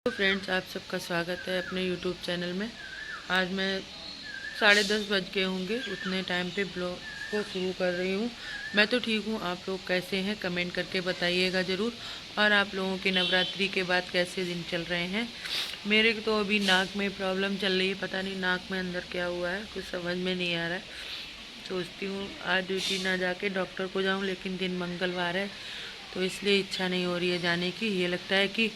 तो फ्रेंड्स, आप सबका स्वागत है अपने यूट्यूब चैनल में। आज मैं 10:30 बज गए होंगे, उतने टाइम पे ब्लॉग को शुरू कर रही हूँ। मैं तो ठीक हूँ, आप लोग कैसे हैं कमेंट करके बताइएगा ज़रूर। और आप लोगों के नवरात्रि के बाद कैसे दिन चल रहे हैं। मेरे तो अभी नाक में प्रॉब्लम चल रही है, पता नहीं नाक में अंदर क्या हुआ है, कुछ समझ में नहीं आ रहा है। सोचती हूँ आज ड्यूटी ना जाके डॉक्टर को जाऊँ, लेकिन दिन मंगलवार है तो इसलिए इच्छा नहीं हो रही है जाने की। ये लगता है कि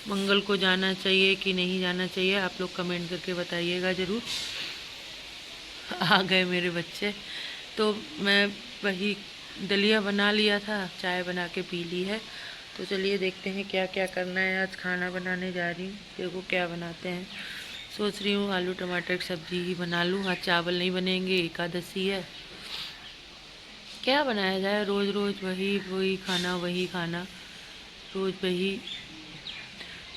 मंगल को जाना चाहिए कि नहीं जाना चाहिए, आप लोग कमेंट करके बताइएगा ज़रूर। आ गए मेरे बच्चे। तो मैं वही दलिया बना लिया था, चाय बना के पी ली है। तो चलिए देखते हैं क्या क्या करना है। आज खाना बनाने जा रही हूँ, देखो क्या बनाते हैं। सोच रही हूँ आलू टमाटर की सब्जी ही बना लूँ, आज चावल नहीं बनेंगे, एकादशी है। क्या बनाया जाए, रोज़ रोज़ वही वही खाना वही खाना, रोज़ वही।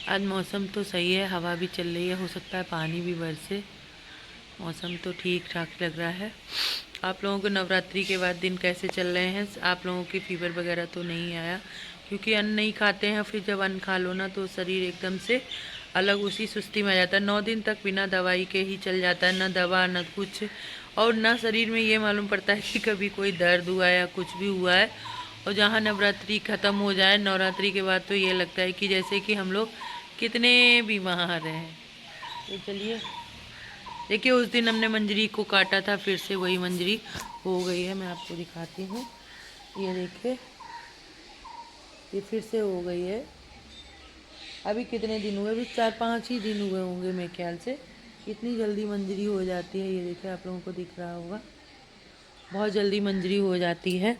आज मौसम तो सही है, हवा भी चल रही है, हो सकता है पानी भी बरसे। मौसम तो ठीक ठाक लग रहा है। आप लोगों को नवरात्रि के बाद दिन कैसे चल रहे हैं? आप लोगों की फीवर वगैरह तो नहीं आया? क्योंकि अन्न नहीं खाते हैं, फिर जब अन्न खा लो ना तो शरीर एकदम से अलग उसी सुस्ती में आ जाता है। 9 दिन तक बिना दवाई के ही चल जाता है, ना दवा ना कुछ। और ना शरीर में ये मालूम पड़ता है कि कभी कोई दर्द हुआ है या कुछ भी हुआ है। और जहाँ नवरात्रि ख़त्म हो जाए, नवरात्रि के बाद तो ये लगता है कि जैसे कि हम लोग कितने बीमार हैं। तो चलिए देखिए, उस दिन हमने मंजरी को काटा था, फिर से वही मंजरी हो गई है। मैं आपको दिखाती हूँ, ये देखिए, ये फिर से हो गई है। अभी कितने दिन हुए? अभी 4-5 ही दिन हुए होंगे मेरे ख्याल से। इतनी जल्दी मंजरी हो जाती है, ये देखिए, आप लोगों को दिख रहा होगा, बहुत जल्दी मंजरी हो जाती है।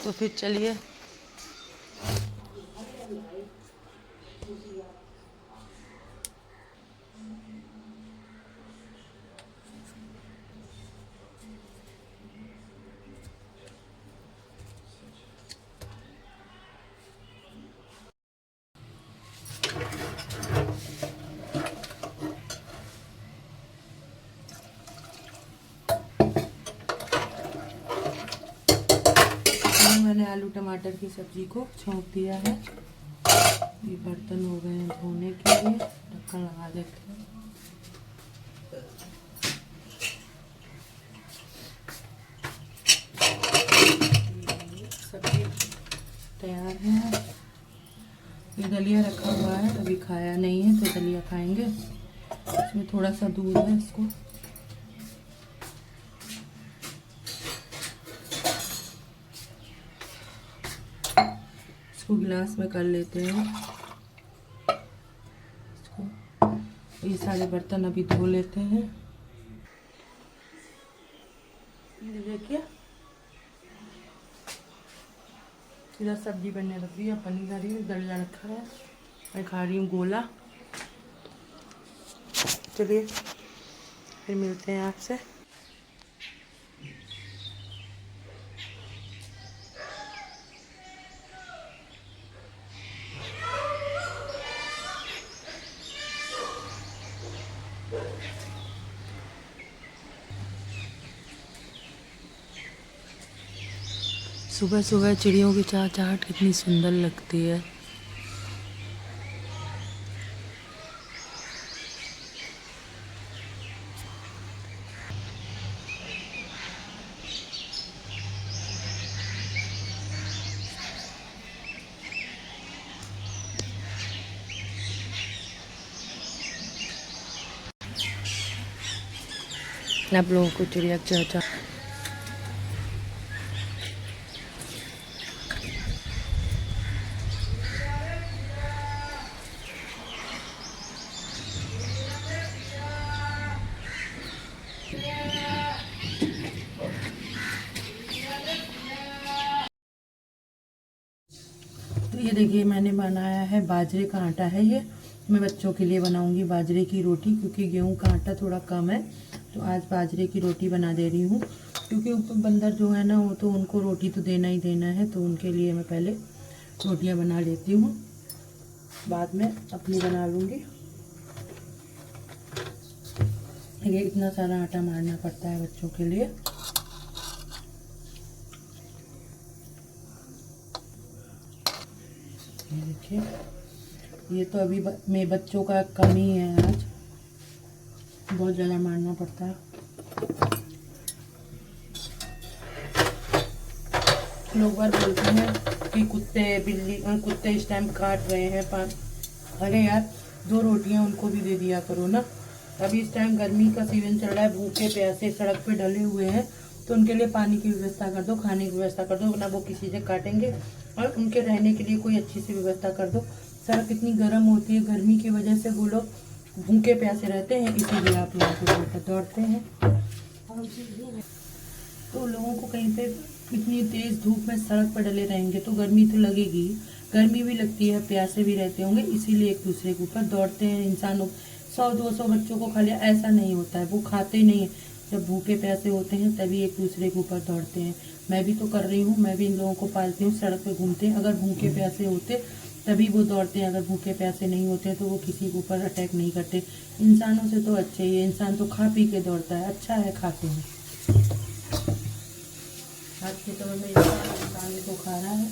तो फिर चलिए मैंने आलू टमाटर की सब्जी को छोंक दिया है। ये बर्तन हो गए हैं धोने के लिए, ढक्कन लगा देते हैं। सब्जी तैयार है। ये दलिया रखा हुआ है, अभी खाया नहीं है तो दलिया खाएंगे। इसमें थोड़ा सा दूध है, इसको गिलास में कर लेते हैं। ये सारे बर्तन अभी धो लेते हैं। ये देखिए, इधर सब्जी बनने लग रही है, पनीर आ रही है, दलिया रखा है, मैं खा रही हूँ गोला। चलिए फिर मिलते हैं आपसे। सुबह सुबह चिड़ियों की चहचहाट कितनी सुंदर लगती है। आप लोगों को चिड़िया चहचहाट तो ये देखिए, मैंने बनाया है बाजरे का आटा है ये। मैं बच्चों के लिए बनाऊंगी बाजरे की रोटी, क्योंकि गेहूं का आटा थोड़ा कम है। तो आज बाजरे की रोटी बना दे रही हूँ, क्योंकि बंदर जो है ना, वो तो उनको रोटी तो देना ही देना है। तो उनके लिए मैं पहले रोटियां बना लेती हूँ, बाद में अपनी बना लूँगी। ये इतना सारा आटा मारना पड़ता है बच्चों के लिए। ये देखिए, ये तो अभी मेरे बच्चों का कमी है, आज बहुत ज़्यादा मारना पड़ता है। लोग बार बोलते हैं कि कुत्ते बिल्ली कुत्ते इस टाइम काट रहे हैं पान। अरे यार, 2 रोटियां उनको भी दे दिया करो ना। अभी इस टाइम गर्मी का सीजन चल रहा है, भूखे प्यासे सड़क पे डले हुए हैं, तो उनके लिए पानी की व्यवस्था कर दो, खाने की व्यवस्था कर दो, वरना वो किसी से काटेंगे। और उनके रहने के लिए कोई अच्छी सी व्यवस्था कर दो। सड़क इतनी गर्म होती है, गर्मी की वजह से वो लोग भूखे प्यासे रहते हैं, इसीलिए आप लोगों को दौड़ते हैं। तो लोगों को कहीं पे इतनी तेज धूप में सड़क पर डले रहेंगे तो गर्मी तो लगेगी, गर्मी भी लगती है, प्यासे भी रहते होंगे, इसीलिए एक दूसरे के ऊपर दौड़ते हैं। इंसानों 100-200 बच्चों को खा लिया, ऐसा नहीं होता है, वो खाते नहीं है। जब भूखे प्यासे होते हैं तभी एक दूसरे के ऊपर दौड़ते हैं। मैं भी तो कर रही हूँ, मैं भी इन लोगों को पालती हूँ, सड़क पे घूमते हैं। अगर भूखे प्यासे होते तभी वो दौड़ते हैं, अगर भूखे प्यासे नहीं होते तो वो किसी के ऊपर अटैक नहीं करते। इंसानों से तो अच्छे ही है, इंसान तो खा पी के दौड़ता है, अच्छा है खाते हैं। आज के समय में इंसान को खा रहा है,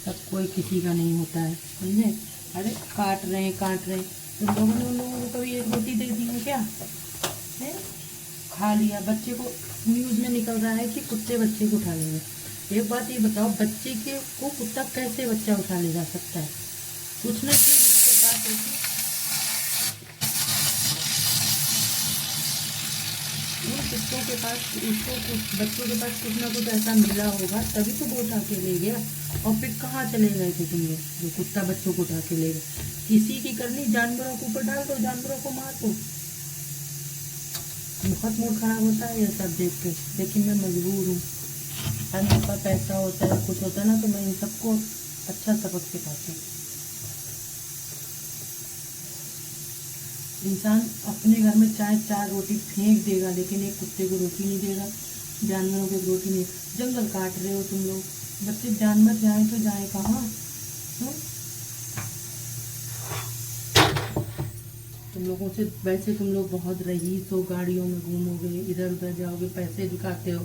सब कोई किसी का नहीं होता है, समझे। अरे काट रहे हैं, तो लोगों ने उन लोगों को कभी एक रोटी दे दी है क्या? है खा लिया। बच्चे को न्यूज़ में निकल रहा है कि कुत्ते बच्चे को उठा लेंगे। एक बात ये बताओ, बच्चे के को कुत्ता कैसे बच्चा उठा ले जा सकता है? कुछ ना चीज़ उसके पास होती, उन कुत्तों के पास, उसको कुछ बच्चों के पास कुछ ना कुछ ऐसा मिला होगा, तभी तो वो उठा के ले गया। और फिर कहाँ चले गए थे तुम लोग जो कुत्ता बच्चों को उठा के ले गए? किसी की करनी, जानवरों के ऊपर डाल दो, जानवरों को मार दो। बहुत मूड खराब होता है ये सब देख के, लेकिन मैं मजबूर हूँ। हर मौका पैसा होता है, कुछ होता है ना, तो मैं इन सबको अच्छा सबक सिखाती हूँ। इंसान अपने घर में चाहे 4 रोटी फेंक देगा, लेकिन एक कुत्ते को रोटी नहीं देगा, जानवरों को रोटी नहीं। जंगल काट रहे हो तुम लोग, बच्चे जानवर जाए तो जाए कहाँ? तुम लोगों से वैसे तुम लोग बहुत रईस हो, गाड़ियों में घूमोगे, इधर उधर जाओगे, पैसे दिखाते हो।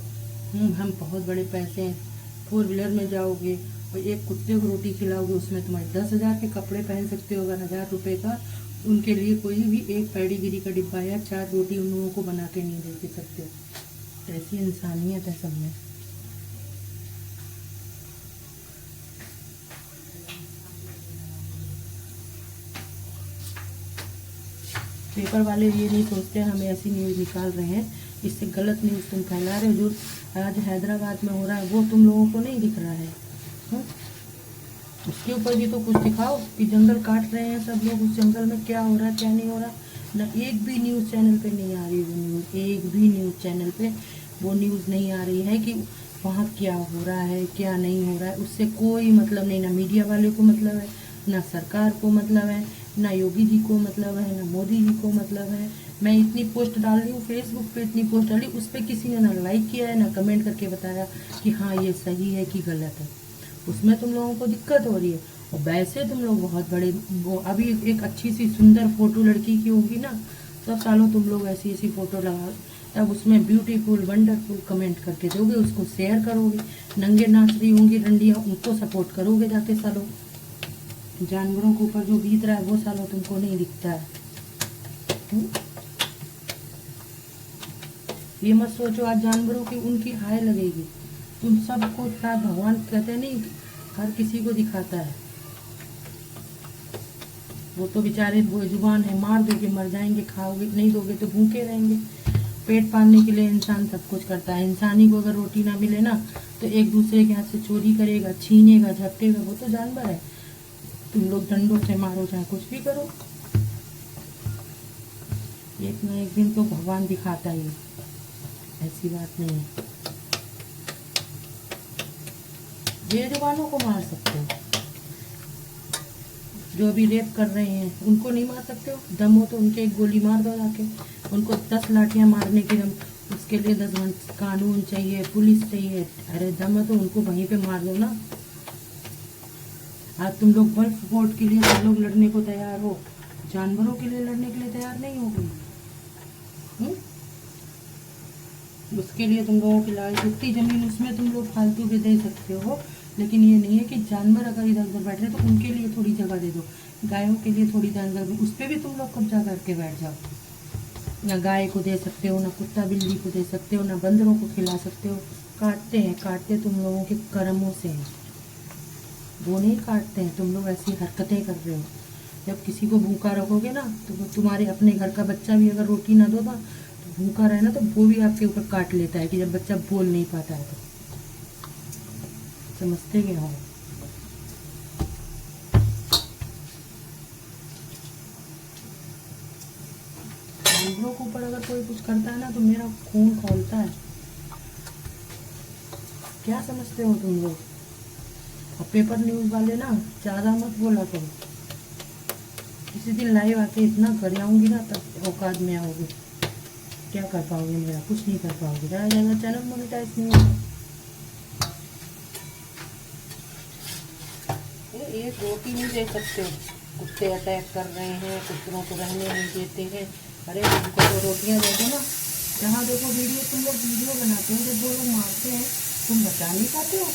हम बहुत बड़े पैसे हैं, 4 व्हीलर में जाओगे और एक कुत्ते को रोटी खिलाओगे, उसमें तुम्हारे 10,000 के कपड़े पहन सकते हो। अगर 1000 रुपये का उनके लिए कोई भी एक पैडीगिरी का डिब्बा या 4 रोटी उन लोगों को बना के नहीं दे सकते हो। ऐसी इंसानियत है सब में। पेपर वाले ये नहीं सोचते हमें ऐसी न्यूज़ निकाल रहे हैं, इससे गलत न्यूज़ तुम फैला रहे हो। जो आज हैदराबाद में हो रहा है वो तुम लोगों को नहीं दिख रहा है। उसके ऊपर भी तो कुछ दिखाओ कि जंगल काट रहे हैं सब लोग, उस जंगल में क्या हो रहा है क्या नहीं हो रहा। न एक भी न्यूज़ चैनल पे नहीं आ रही वो न्यूज़, एक भी न्यूज़ चैनल पे वो न्यूज़ नहीं आ रही है कि वहाँ क्या हो रहा है क्या नहीं हो रहा है। उससे कोई मतलब नहीं, ना मीडिया वाले को मतलब है, ना सरकार को मतलब है, ना योगी जी को मतलब है, ना मोदी जी को मतलब है। मैं इतनी पोस्ट डाल रही हूँ फेसबुक पे, इतनी पोस्ट डाली, उस पर किसी ने ना लाइक किया है ना कमेंट करके बताया कि हाँ ये सही है कि गलत है। उसमें तुम लोगों को दिक्कत हो रही है। और वैसे तुम लोग बहुत बड़े, वो अभी एक अच्छी सी सुंदर फोटो लड़की की होगी ना, सब सालों तुम लोग ऐसी ऐसी फोटो लगा, तब उसमें ब्यूटीफुल वंडरफुल कमेंट करके दोगे, उसको शेयर करोगे। नंगे नाच रही होंगी रंडियाँ, उनको सपोर्ट करोगे जाके सालों। जानवरों के ऊपर जो बीत रहा है वो सालों तुमको नहीं दिखता है। ये मत सोचो आज जानवरों की उनकी हाय लगेगी। तुम सबको शायद भगवान कहते नहीं हर किसी को दिखाता है। वो तो बेचारे बेजुबान है, मार दोगे मर जाएंगे, खाओगे नहीं दोगे तो भूखे रहेंगे। पेट पालने के लिए इंसान सब कुछ करता है। इंसानी को अगर रोटी ना मिले ना तो एक दूसरे के हाथ से चोरी करेगा, छीनेगा, झपटेगा, वो तो जानवर है। तुम लोग डंडों से मारो चाहे कुछ भी करो, एक न एक दिन तो भगवान दिखाता ही, ऐसी बात नहीं है। बेजुबानों को मार सकते हो, जो अभी रेप कर रहे हैं उनको नहीं मार सकते हो? दम हो तो उनके एक गोली मार दो जाके, उनको 10 लाठियां मारने की दम, उसके लिए 10 कानून चाहिए, पुलिस चाहिए। अरे दम है तो उनको वहीं पे मार दो ना। आज तुम लोग बर्फ वोट के लिए सब लोग लड़ने को तैयार हो, जानवरों के लिए लड़ने के लिए तैयार नहीं हो गई। उसके लिए तुम लोगों की लड़ाई, जितनी जमीन उसमें तुम लोग फालतू भी दे सकते हो, लेकिन ये नहीं है कि जानवर अगर इधर उधर बैठ रहे तो उनके लिए थोड़ी जगह दे दो, गायों के लिए थोड़ी जगह, उस पर भी तुम लोग कब्जा करके बैठ जाओ। ना गाय को दे सकते हो, ना कुत्ता बिल्ली को दे सकते हो, ना बंदरों को खिला सकते हो। काटते हैं, काटते तुम लोगों के कर्मों से हैं, वो नहीं काटते हैं, तुम लोग ऐसी हरकतें कर रहे हो। जब किसी को भूखा रखोगे ना तो वो तुम्हारे अपने घर का बच्चा भी अगर रोटी ना दो ना तो भूखा रहे ना तो वो भी आपके ऊपर काट लेता है, कि जब बच्चा बोल नहीं पाता है तो। समझते क्या हो? जानवरों के ऊपर अगर कोई कुछ करता है ना तो मेरा खून खौलता है। क्या समझते हो तुम लोग? और पेपर न्यूज़ वाले ना ज़्यादा मत बोला करो। किसी दिन लाइव आके इतना कर आऊँगी ना तब औकात में आओगे। क्या कर पाओगे? मेरा कुछ नहीं कर पाओगे। ज़्यादा ज़्यादा चैनल मोनेटाइज नहीं होगा। एक रोटी नहीं दे सकते हो, कुत्ते अटैक कर रहे हैं, कुत्तों को रहने नहीं देते हैं। अरे उनको तो रोटियां दे दो ना। जहाँ देखो वीडियो, तुम लोग वीडियो बनाते हो, जब वो लोग मारते हैं तुम बचा नहीं पाते हो।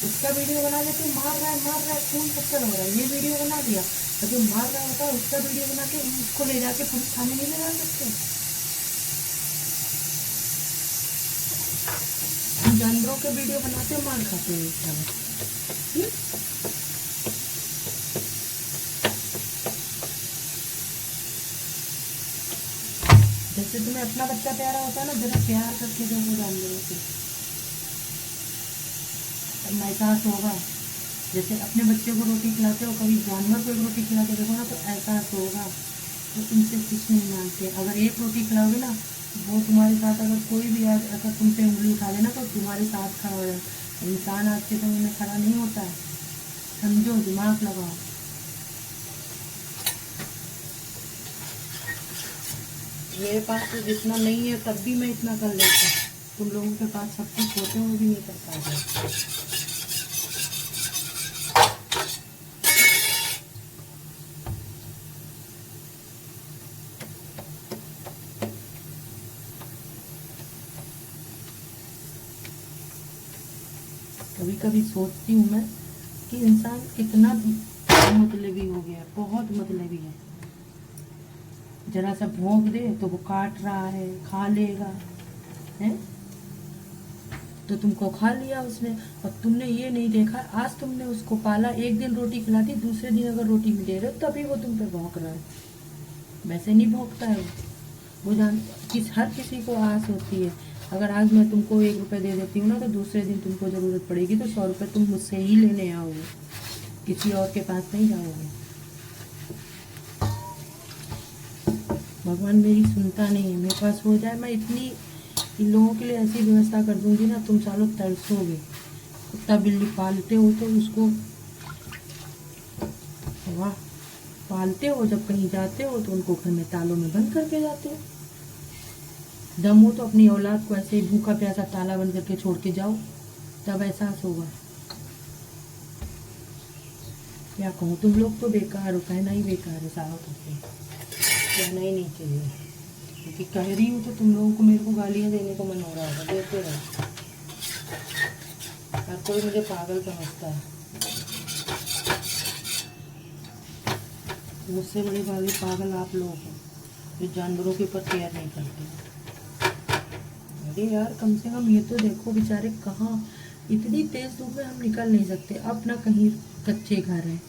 उसका वीडियो बना लेते हो, मार रहा है खून पत्थर हो रहा है, ये वीडियो बना दिया। और जो मार रहा होता है उसका वीडियो बना के उसको ले जाके पुलिस थाने नहीं लगा सकते। जानवरों के वीडियो बनाते हो, मार खाते हो इस तरह। जैसे तुम्हें अपना बच्चा प्यारा होता है ना, जरा प्यार करके देखो जानवरों से, तब एहसास होगा। जैसे अपने बच्चे को रोटी खिलाते हो, कभी जानवर को एक रोटी खिला के देखो ना तो एहसास होगा। तो तुमसे कुछ नहीं मांगते। अगर एक रोटी खिलाओगे ना, वो तुम्हारे साथ अगर कोई भी आज अगर तुम पे उंगली उठा देना तो तुम्हारे साथ खड़ा हो जाए। इंसान आज के समय में खड़ा नहीं होता है, समझो, दिमाग लगाओ। मेरे पास तो जितना नहीं है तब भी मैं इतना कर लेता हूँ। तुम लोगों के पास सब कुछ होते हुए भी नहीं कर पाते। कभी कभी सोचती हूँ मैं कि इंसान कितना मतलबी हो गया, बहुत मतलबी है। जरा सा भोंक दे तो वो काट रहा है, खा लेगा, है तो तुमको खा लिया उसने। और तुमने ये नहीं देखा, आज तुमने उसको पाला, एक दिन रोटी खिलाती, दूसरे दिन अगर रोटी भी दे रहे हो तभी वो तुम पे भौंक रहा है। वैसे नहीं भौंकता है वो जान हर किसी को आस होती है। अगर आज मैं तुमको 1 रुपये दे देती हूँ ना तो दूसरे दिन तुमको ज़रूरत पड़ेगी तो 100 रुपये तुम मुझसे ही लेने आओगे, किसी और के पास नहीं जाओगे। भगवान मेरी सुनता नहीं है। मेरे पास हो जाए, मैं इतनी इन लोगों के लिए ऐसी व्यवस्था कर दूंगी ना, तुम सालों तरसोगे। कुत्ता बिल्ली पालते हो तो उसको, वाह, पालते हो, जब कहीं जाते हो तो उनको घर में तालों में बंद करके जाते हो। दम हो तो अपनी औलाद को ऐसे ही भूखा प्यासा ताला बंद करके छोड़ के जाओ, तब एहसास होगा। क्या कहूँ, तुम लोग तो बेकार हो, कहना ही बेकार है सारा करके, कहना ही नहीं चाहिए। क्योंकि कह रही हूँ तो तुम लोगों को, मेरे को गालियाँ देने को मन हो रहा होगा, देते रहो। हर कोई मुझे पागल समझता है, मुझसे बड़े वाले पागल आप लोग हो जो जानवरों के ऊपर केयर नहीं करते। अरे यार, कम से कम ये तो देखो, बेचारे कहाँ, इतनी तेज धूप में हम निकल नहीं सकते। अब ना कहीं कच्चे घर हैं,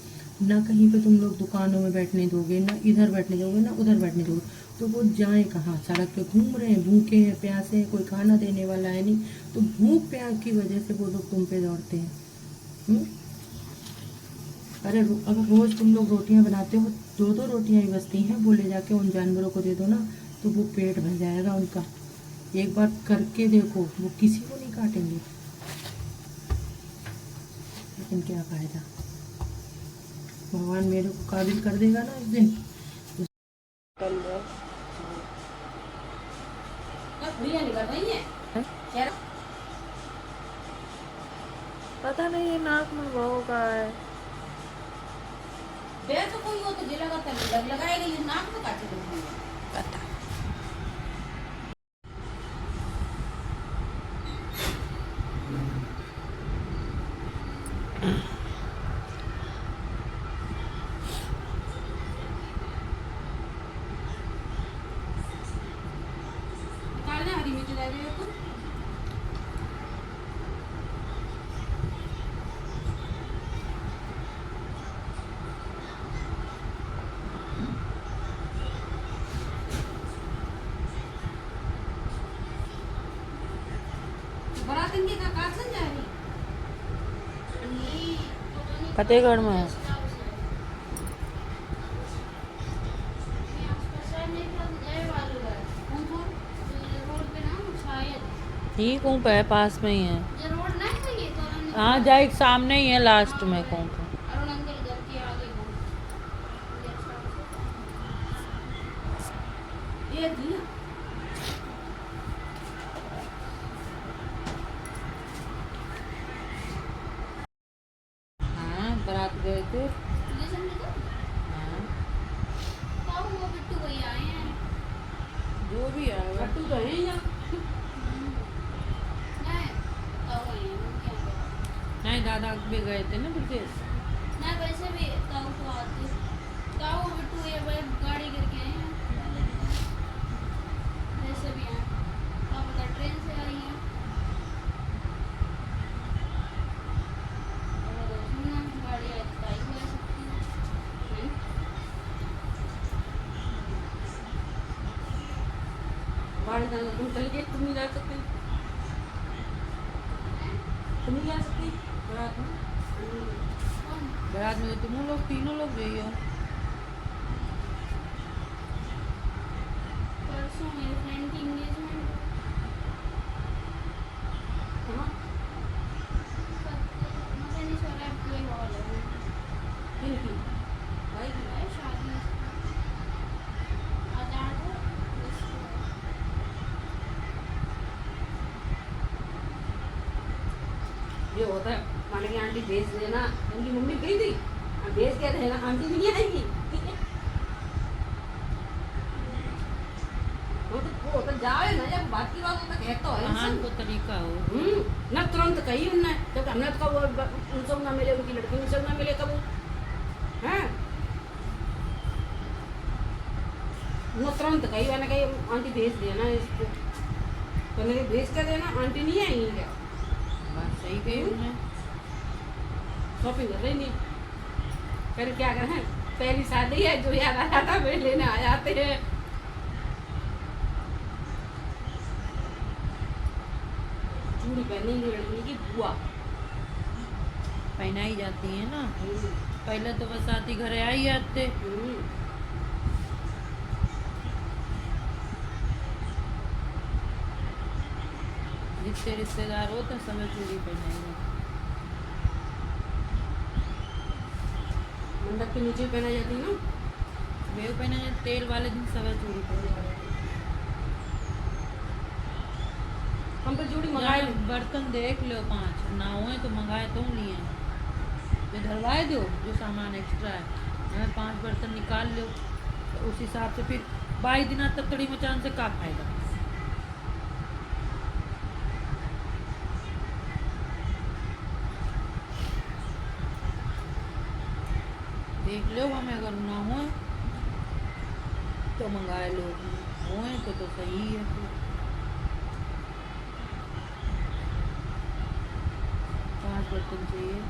ना कहीं पे तुम लोग दुकानों में बैठने दोगे, ना इधर बैठने दोगे, ना उधर बैठने दोगे, तो वो जाएं कहाँ? सड़क पे घूम रहे हैं, भूखे हैं, प्यासे हैं, कोई खाना देने वाला है नहीं, तो भूख प्यास की वजह से वो लोग तुम पे दौड़ते हैं। अरे अगर रोज़ तुम लोग रोटियां बनाते हो, 2-2 रोटियां ही बचती हैं, वो ले जाके उन जानवरों को दे दो ना तो वो पेट भर जाएगा उनका। एक बार करके देखो, वो किसी को नहीं काटेंगे, लेकिन क्या फायदा। भगवान मेरे को काबिल कर देगा ना एक दिन, कर लो। पता नहीं ये नाक में बहो का है। तो कोई हो तो लगाएगा, ये नाक में काटे पता फतेहगढ़ में है। ठीक हूँ पे पास में ही है। हाँ जाए सामने ही है लास्ट में कौन सा। ये दिया हाँ बारात गए थे। रिलेशन में तो हाँ ताऊ वो बिट्टू भैया आए हैं। जो भी है कट्टू तो है यहाँ। नहीं ताऊ आए हैं उनके यहाँ पे। नहीं दादा भी गए थे ना विदेश। नहीं वैसे भी ताऊ तो आते ताऊ बिट्टू ये भाई गाड़ी करके आए हैं। वैसे भी हैं आप पता ट्रेन से आई हैं। और सुनना गाड़ी आई तो आई भी आ सकती है। गाड़ी जाना तुम चल गए, तुम नहीं जा सकती, तुम नहीं जा सकती बारात में। कौन बारात में तो तुम लोग तीनों लोग गई हो। परसों मेरे फ्रेंड की एंगेजमेंट हाँ मसेनीश्वर ऐप कोई हॉल है किनकी भाई की। है शादी आजाद है ये होता है मान ली आंटी भेज देना, उनकी मम्मी गई थी, अब भेज के रहना आंटी नहीं आएगी। वो तो जाए ना, जब बात की बात होता कहता है कहाँ इंसान। को तरीका हो। ना तुरंत कही उनने, जब हमने तो कब उनसे ना मिले, उनकी लड़की उनसे ना मिले कब हैं ना तुरंत कही, मैंने कही आंटी भेज देना इसको, तो मैंने भेज कर देना, आंटी नहीं आएंगी क्या। बात सही कही उन्होंने। शॉपिंग कर रही नहीं, फिर क्या करें, पहली शादी है जो याद आ जाता है वे लेने आ जाते हैं। चूड़ी पहनेंगी लड़की की बुआ। पहनाई जाती है ना। पहले तो बस आती घर आ ही आते। जितने रिश्तेदार होते सब चूड़ी पहनाई जाती। मंडप के नीचे पहनाई जाती है ना। बेव पहना जाती, तेल वाले दिन सब चूड़ी पहनाई जाती। हम पर चूड़ी मंगाए यहाँ बर्तन देख लो 5 ना हुए तो मंगाए तो लिए जो धरवाए दो, जो सामान एक्स्ट्रा है यहाँ 5 बर्तन निकाल लो, तो उस हिसाब से फिर 22 दिन तक तड़ी मचान से का फायदा। देख लो, हमें अगर ना हो तो मंगाए लो, होए तो सही है फिर। 5 बर्तन चाहिए।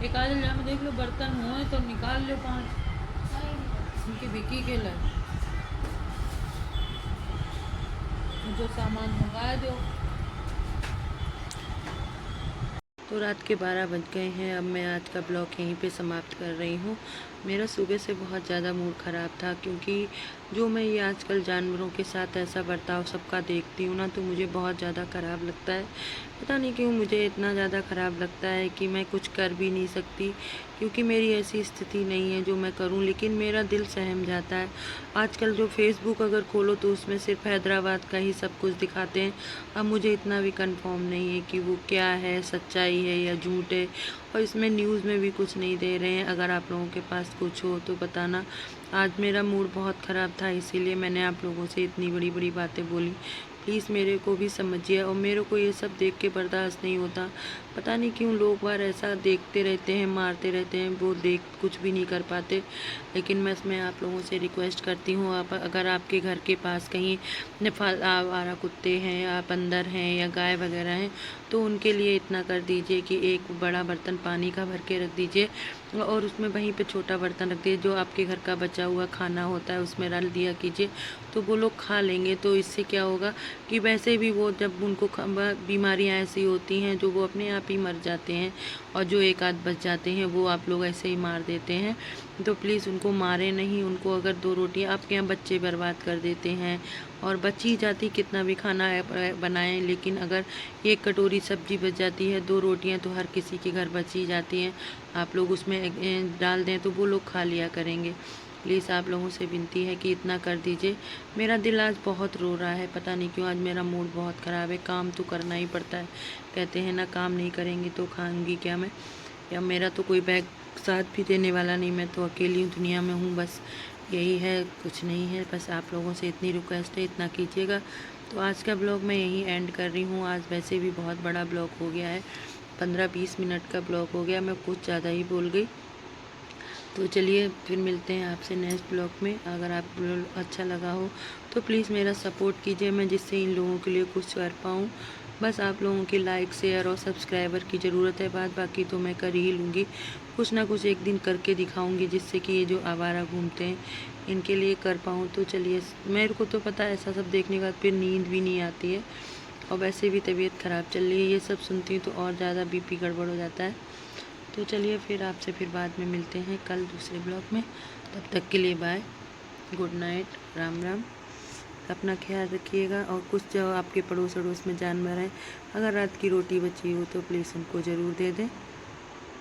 एक आध जगह में देख लो बर्तन हुए तो निकाल लो 5, उनकी बिकी के लिए जो सामान मंगा दो। तो रात के 12 बज गए हैं। अब मैं आज का ब्लॉग यहीं पे समाप्त कर रही हूँ। मेरा सुबह से बहुत ज़्यादा मूड ख़राब था, क्योंकि जो मैं ये आजकल जानवरों के साथ ऐसा बर्ताव सबका देखती हूँ ना, तो मुझे बहुत ज़्यादा ख़राब लगता है। पता नहीं क्यों मुझे इतना ज़्यादा ख़राब लगता है कि मैं कुछ कर भी नहीं सकती, क्योंकि मेरी ऐसी स्थिति नहीं है जो मैं करूं, लेकिन मेरा दिल सहम जाता है। आजकल जो फेसबुक अगर खोलो तो उसमें सिर्फ हैदराबाद का ही सब कुछ दिखाते हैं। अब मुझे इतना भी कंफर्म नहीं है कि वो क्या है, सच्चाई है या झूठ है, और इसमें न्यूज़ में भी कुछ नहीं दे रहे हैं। अगर आप लोगों के पास कुछ हो तो बताना। आज मेरा मूड बहुत ख़राब था, इसीलिए मैंने आप लोगों से इतनी बड़ी बड़ी बातें बोली। प्लीज़ मेरे को भी समझिए, और मेरे को ये सब देख के बर्दाश्त नहीं होता। पता नहीं क्यों लोग बार ऐसा देखते रहते हैं, मारते रहते हैं, वो देख कुछ भी नहीं कर पाते। लेकिन मैं आप लोगों से रिक्वेस्ट करती हूँ, आप अगर आपके घर के पास कहीं आवारा कुत्ते हैं या बंदर हैं या गाय वगैरह हैं, तो उनके लिए इतना कर दीजिए कि एक बड़ा बर्तन पानी का भर के रख दीजिए और उसमें वहीं पे छोटा बर्तन रख दीजिए, जो आपके घर का बचा हुआ खाना होता है उसमें डाल दिया कीजिए, तो वो लोग खा लेंगे। तो इससे क्या होगा कि वैसे भी वो जब उनको बीमारियां ऐसी होती हैं जो वो अपने आप ही मर जाते हैं, और जो एक आध बच जाते हैं वो आप लोग ऐसे ही मार देते हैं। तो प्लीज़ उनको मारें नहीं। उनको अगर 2 रोटियां, आपके यहाँ बच्चे बर्बाद कर देते हैं और बच ही जाती, कितना भी खाना बनाएं, लेकिन अगर 1 कटोरी सब्जी बच जाती है, 2 रोटियां तो हर किसी के घर बच ही जाती हैं, आप लोग उसमें डाल दें तो वो लोग खा लिया करेंगे। प्लीज़ आप लोगों से विनती है कि इतना कर दीजिए। मेरा दिल आज बहुत रो रहा है, पता नहीं क्यों आज मेरा मूड बहुत ख़राब है। काम तो करना ही पड़ता है, कहते हैं ना, काम नहीं करेंगी तो खाऊंगी क्या मैं, या मेरा तो कोई बैग साथ भी देने वाला नहीं, मैं तो अकेली दुनिया में हूँ, बस यही है, कुछ नहीं है। बस आप लोगों से इतनी रिक्वेस्ट है, इतना कीजिएगा। तो आज का ब्लॉग मैं यहीं एंड कर रही हूँ। आज वैसे भी बहुत बड़ा ब्लॉग हो गया है, 15-20 मिनट का ब्लॉग हो गया, मैं कुछ ज़्यादा ही बोल गई। तो चलिए फिर मिलते हैं आपसे नेक्स्ट ब्लॉग में। अगर आप अच्छा लगा हो तो प्लीज़ मेरा सपोर्ट कीजिए, मैं जिससे इन लोगों के लिए कुछ कर पाऊँ। बस आप लोगों की लाइक, शेयर और सब्सक्राइबर की ज़रूरत है, बाकी तो मैं कर ही लूँगी। कुछ ना कुछ एक दिन करके दिखाऊँगी, जिससे कि ये जो आवारा घूमते हैं इनके लिए कर पाऊँ। तो चलिए, मेरे को तो पता है ऐसा सब देखने के बाद फिर नींद भी नहीं आती है, और वैसे भी तबीयत ख़राब चल रही है, ये सब सुनती हूँ तो और ज़्यादा बीपी गड़बड़ हो जाता है। तो चलिए फिर आपसे फिर बाद में मिलते हैं कल दूसरे ब्लॉग में। तब तक के लिए bye, good night, Ram Ram. अपना ख्याल रखिएगा, और कुछ जो आपके पड़ोस अड़ोस में जानवर हैं, अगर रात की रोटी बची हो तो प्लीज़ उनको ज़रूर दे दें।